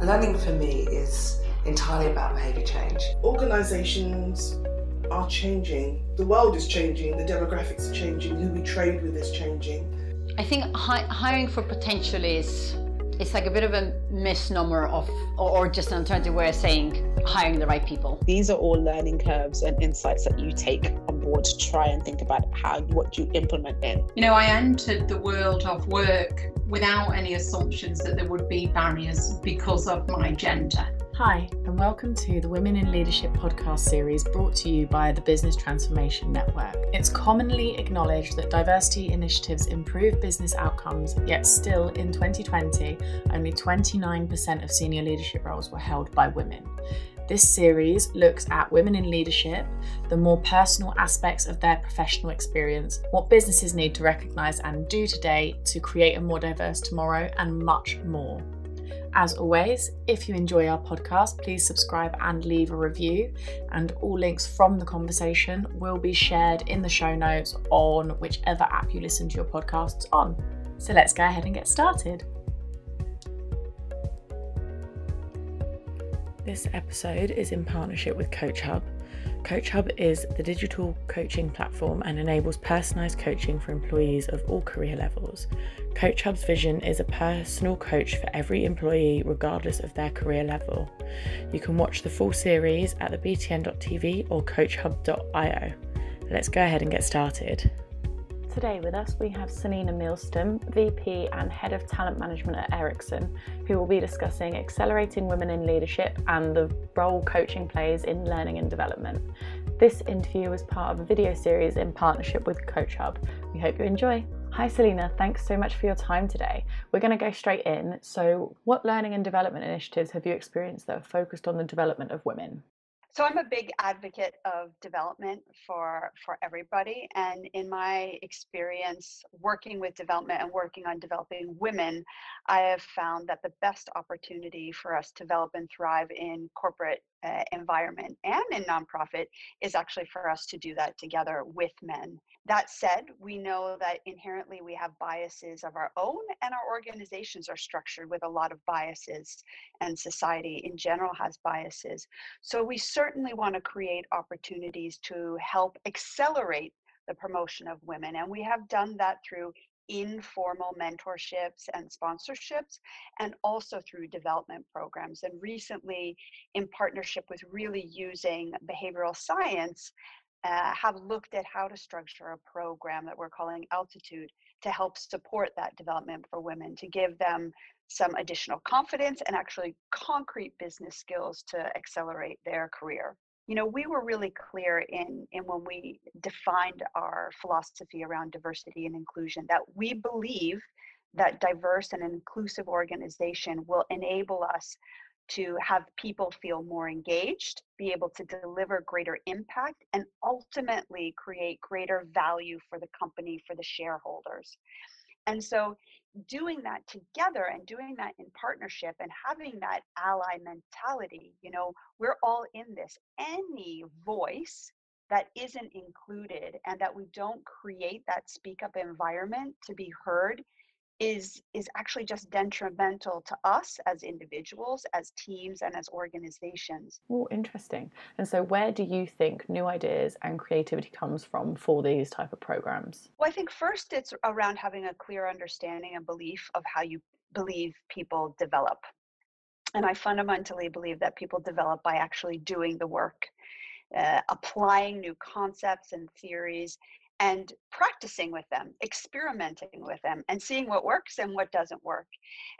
Learning for me is entirely about behaviour change. Organisations are changing, the world is changing, the demographics are changing, who we trade with is changing. I think hiring for potential is it's like a bit of a misnomer of, or just an alternative way of saying hiring the right people. These are all learning curves and insights that you take on board to try and think about what you implement in. You know, I entered the world of work without any assumptions that there would be barriers because of my gender. Hi, and welcome to the Women in Leadership podcast series brought to you by the Business Transformation Network. It's commonly acknowledged that diversity initiatives improve business outcomes, yet still in 2020, only 29% of senior leadership roles were held by women. This series looks at women in leadership, the more personal aspects of their professional experience, what businesses need to recognise and do today to create a more diverse tomorrow, and much more. As always, if you enjoy our podcast, please subscribe and leave a review, and all links from the conversation will be shared in the show notes on whichever app you listen to your podcasts on. So let's go ahead and get started. This episode is in partnership with CoachHub. CoachHub is the digital coaching platform and enables personalised coaching for employees of all career levels. CoachHub's vision is a personal coach for every employee, regardless of their career level. You can watch the full series at the btn.tv or coachhub.io. Let's go ahead and get started. Today with us we have Selina Millstam, VP and Head of Talent Management at Ericsson, who will be discussing accelerating women in leadership and the role coaching plays in learning and development. This interview was part of a video series in partnership with CoachHub. We hope you enjoy. Hi Selina, thanks so much for your time today. We're going to go straight in. So what learning and development initiatives have you experienced that are focused on the development of women? So I'm a big advocate of development for everybody. And in my experience working with development and working on developing women, I have found that the best opportunity for us to develop and thrive in corporate environment and in nonprofit is actually for us to do that together with men. That said, we know that inherently we have biases of our own, and our organizations are structured with a lot of biases, and society in general has biases. So we certainly want to create opportunities to help accelerate the promotion of women. And we have done that through informal mentorships and sponsorships, and also through development programs. And recently, in partnership with really using behavioral science, have looked at how to structure a program that we're calling Altitude to help support that development for women, to give them some additional confidence and actually concrete business skills to accelerate their career. You know, we were really clear in when we defined our philosophy around diversity and inclusion that we believe that diverse and inclusive organization will enable us to have people feel more engaged, be able to deliver greater impact, and ultimately create greater value for the company, for the shareholders. And so doing that together and doing that in partnership and having that ally mentality, you know, we're all in this. Any voice that isn't included and that we don't create that speak up environment to be heard is actually just detrimental to us as individuals, as teams, and as organizations. Oh, interesting. And so where do you think new ideas and creativity comes from for these type of programs? Well, I think first it's around having a clear understanding and belief of how you believe people develop. And I fundamentally believe that people develop by actually doing the work, applying new concepts and theories, and practicing with them, experimenting with them, and seeing what works and what doesn't work.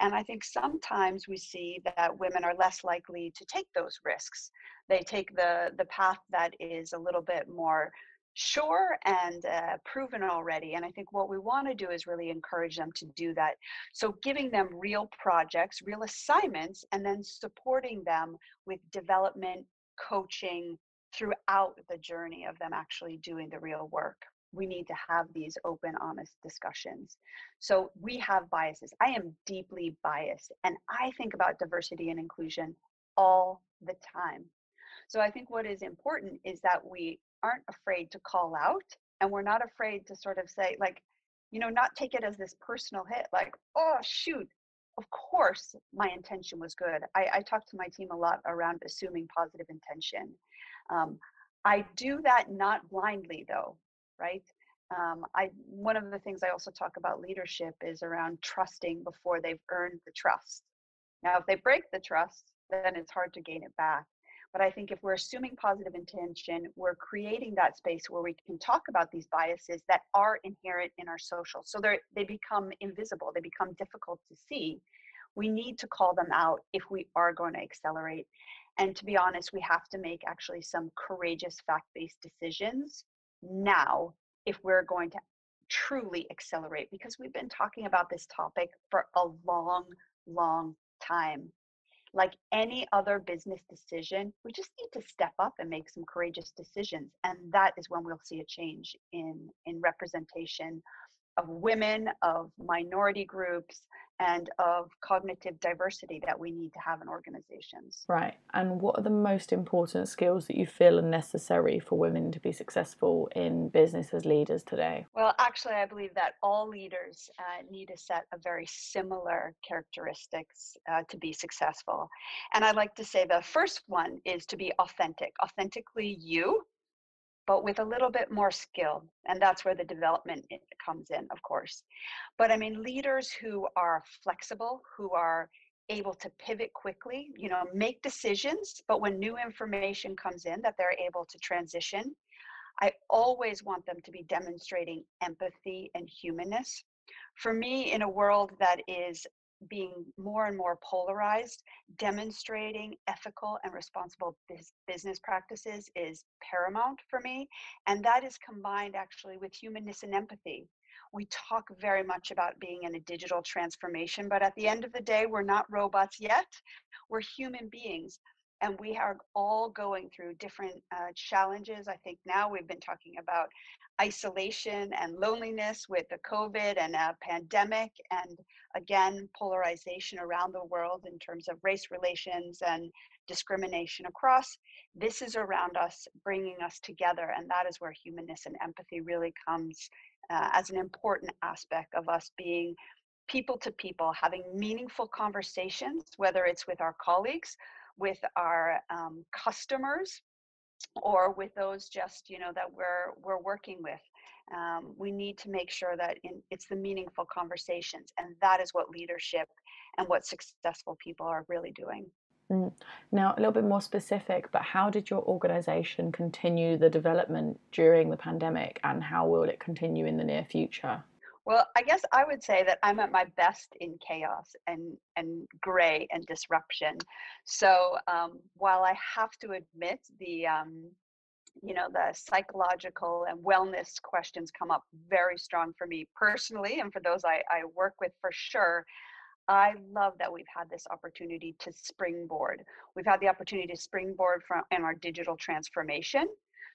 And I think sometimes we see that women are less likely to take those risks. They take the path that is a little bit more sure and proven already. And I think what we want to do is really encourage them to do that. So giving them real projects, real assignments, and then supporting them with development, coaching throughout the journey of them actually doing the real work. We need to have these open, honest discussions. So we have biases. I am deeply biased, and I think about diversity and inclusion all the time. So I think what is important is that we aren't afraid to call out, and we're not afraid to sort of say, like, you know, not take it as this personal hit, like, oh, shoot, of course, my intention was good. I talk to my team a lot around assuming positive intention. I do that not blindly, though, right? One of the things I also talk about leadership is around trusting before they've earned the trust. Now, if they break the trust, then it's hard to gain it back. But I think if we're assuming positive intention, we're creating that space where we can talk about these biases that are inherent in our social. So they become invisible, they become difficult to see. We need to call them out if we are going to accelerate. And to be honest, we have to make actually some courageous fact-based decisions now if we're going to truly accelerate, because we've been talking about this topic for a long time. Like any other business decision, we just need to step up and make some courageous decisions. And that is when we'll see a change in representation of women, of minority groups, and of cognitive diversity that we need to have in organizations. Right. And what are the most important skills that you feel are necessary for women to be successful in business as leaders today? Well, actually, I believe that all leaders need a set of very similar characteristics to be successful. And I'd like to say the first one is to be authentic, authentically you, but with a little bit more skill. And that's where the development comes in, of course. But I mean, leaders who are flexible, who are able to pivot quickly, make decisions, but when new information comes in, that they're able to transition. I always want them to be demonstrating empathy and humanness. For me, in a world that is being more and more polarized, demonstrating ethical and responsible business practices is paramount for me. And that is combined actually with humanness and empathy. We talk very much about being in a digital transformation, but at the end of the day, we're not robots yet. We're human beings. And we are all going through different challenges. I think now we've been talking about isolation and loneliness with the COVID and a pandemic, and again, polarization around the world in terms of race relations and discrimination across. This is around us, bringing us together, and that is where humanness and empathy really comes as an important aspect of us being people to people, having meaningful conversations, whether it's with our colleagues, with our customers, or with those just that we're working with. We need to make sure that it's the meaningful conversations, and that is what leadership and what successful people are really doing. Now, a little bit more specific, but how did your organization continue the development during the pandemic, and how will it continue in the near future? Well, I guess I would say that I'm at my best in chaos and gray and disruption. So while I have to admit the psychological and wellness questions come up very strong for me personally, and for those I work with for sure, I love that we've had this opportunity to springboard. We've had the opportunity to springboard in our digital transformation.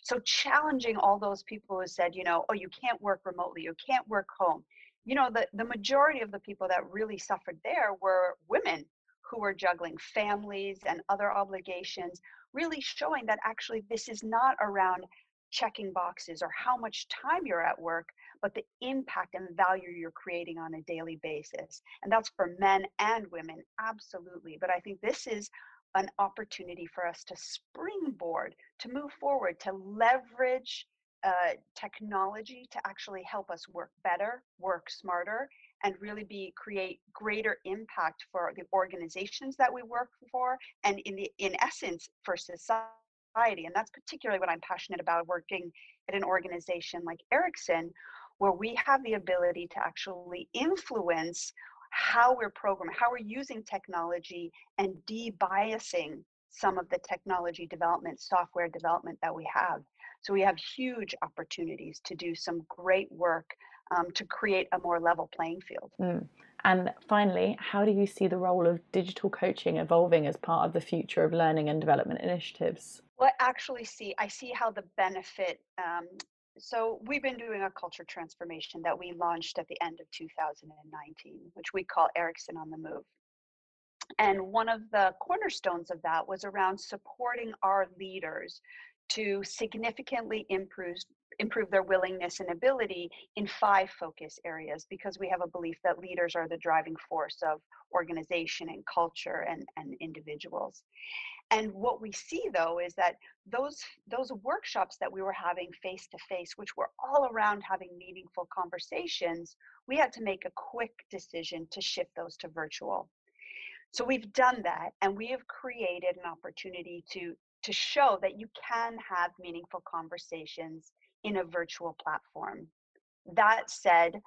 So challenging all those people who said, oh, you can't work remotely, you can't work home. The majority of the people that really suffered there were women who were juggling families and other obligations, really showing that actually this is not around checking boxes or how much time you're at work, but the impact and value you're creating on a daily basis. And that's for men and women, absolutely. But I think this is an opportunity for us to springboard, to move forward, to leverage technology to actually help us work better, work smarter, and really create greater impact for the organizations that we work for, and in essence for society. And that's particularly what I'm passionate about, working at an organization like Ericsson, where we have the ability to actually influence how we're programming, how we're using technology, and de-biasing some of the technology development, software development that we have. So we have huge opportunities to do some great work to create a more level playing field. And finally, how do you see the role of digital coaching evolving as part of the future of learning and development initiatives? Well, I see how the benefit. So we've been doing a culture transformation that we launched at the end of 2019, which we call Ericsson on the Move. And one of the cornerstones of that was around supporting our leaders to significantly improve their willingness and ability in 5 focus areas, because we have a belief that leaders are the driving force of organization and culture and individuals. And what we see, though, is that those workshops that we were having face to face, which were all around having meaningful conversations, we had to make a quick decision to shift those to virtual. So we've done that, and we have created an opportunity to show that you can have meaningful conversations in a virtual platform. That said,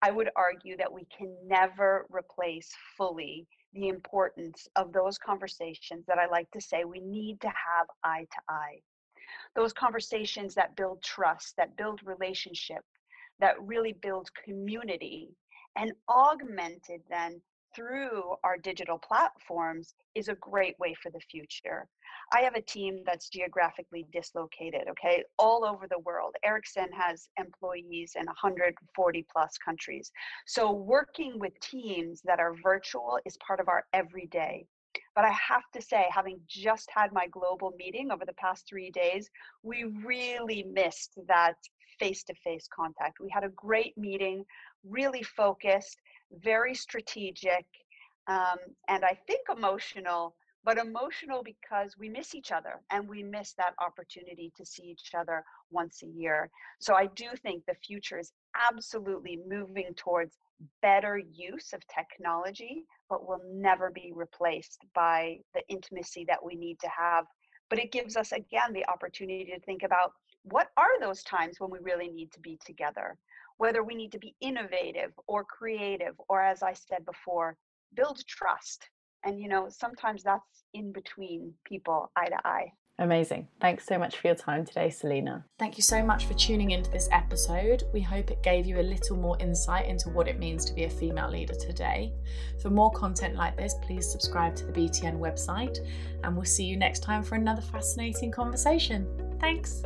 I would argue that we can never replace fully the importance of those conversations that I like to say we need to have eye to eye. Those conversations that build trust, that build relationship, that really build community, and augmented then through our digital platforms is a great way for the future. I have a team that's geographically dislocated, okay, all over the world. Ericsson has employees in 140 plus countries. So working with teams that are virtual is part of our everyday. But I have to say, having just had my global meeting over the past 3 days, we really missed that face-to-face contact. We had a great meeting, really focused, very strategic, and I think emotional, but emotional because we miss each other and we miss that opportunity to see each other once a year. So I do think the future is absolutely moving towards better use of technology, but will never be replaced by the intimacy that we need to have. But it gives us, again, the opportunity to think about what are those times when we really need to be together, whether we need to be innovative or creative, or as I said before, build trust. And, you know, sometimes that's in between people, eye to eye. Amazing. Thanks so much for your time today, Selina. Thank you so much for tuning into this episode. We hope it gave you a little more insight into what it means to be a female leader today. For more content like this, please subscribe to the BTN website, and we'll see you next time for another fascinating conversation. Thanks.